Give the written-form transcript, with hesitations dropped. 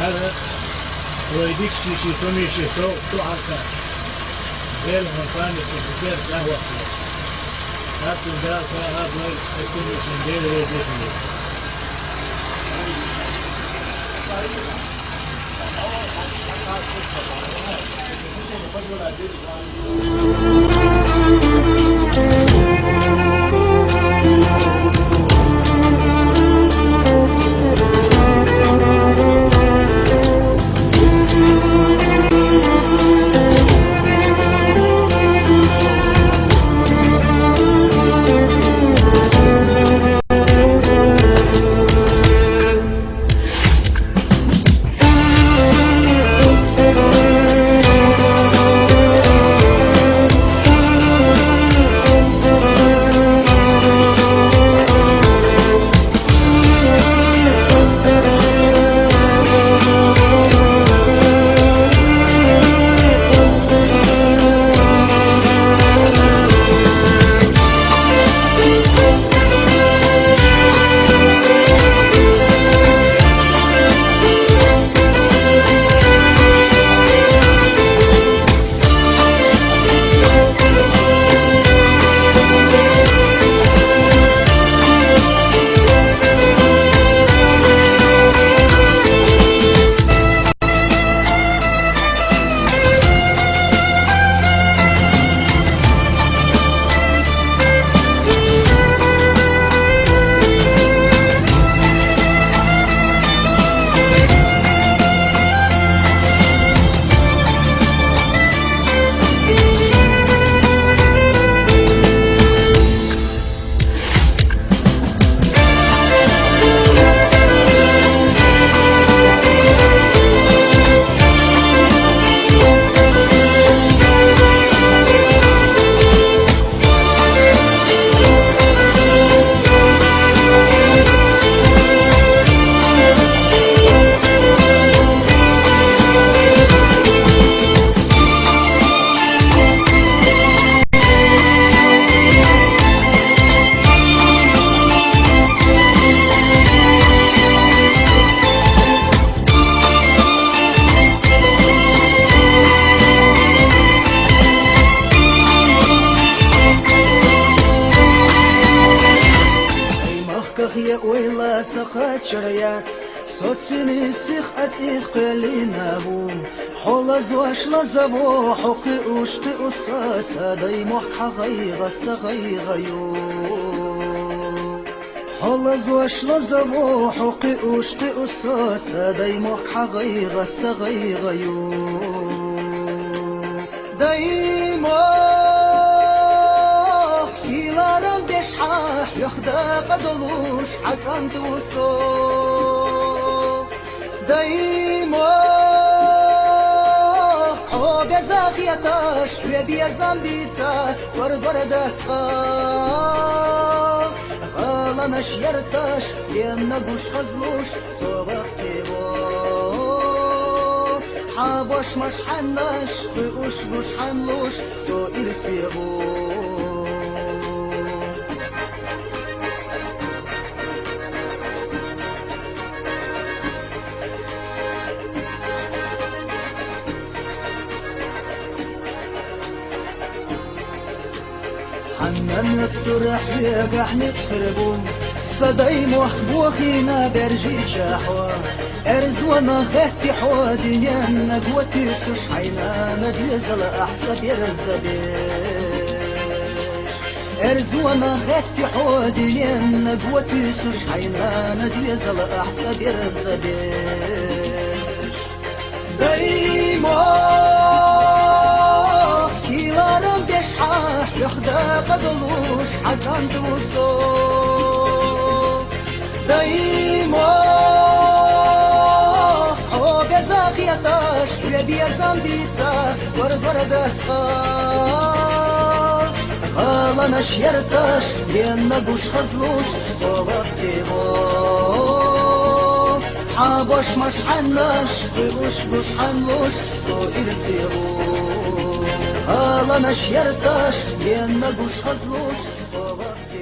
حالة ويديك شي تومي شي سو تو عركة زي المنطاني في الكير قهوة فيه هاتوا دار فيها هذول يكونوا سنديل ويديك ويلا سقط شريات صوتني سيخ أتيخ قلينا بو حول زواش لزبو حقي أشتي أساسا داي محكا غيغا سغيغيو حول زواش لزبو حقي أشتي أساسا داي محكا غيغا سغيغيو داي يخدا قدلوش حكم توسو دايما او بزاخيتاش وبيزام بيتا وربردتها غالنش يرتاش ينقوش خزلوش صوبك تيبو حابوش مش حناش بقوش بوش حنلوش سو إرسيبو حنان الطرح يقح نتفربو صداي محبو خينا برجي شاحوا ارزوانا غتي حوا دنيا نقوتي سوش حينا نديزل احتبير الزبيش ارزوانا غتي حوا دنيا نقوتي سوش حينا نديزل احتبير الزبيش دايما يخدا قدلوش حكم توسو دايما او بزاخيتاش يبيزام بيتا وردتها غالنش يرتاش ينقوش خزلوش صوبك تيبو حابوش مش حناش بقوش بوش حنلوش سو إرسيبو غالنش يرتاش ينقوش خزلوش صوبك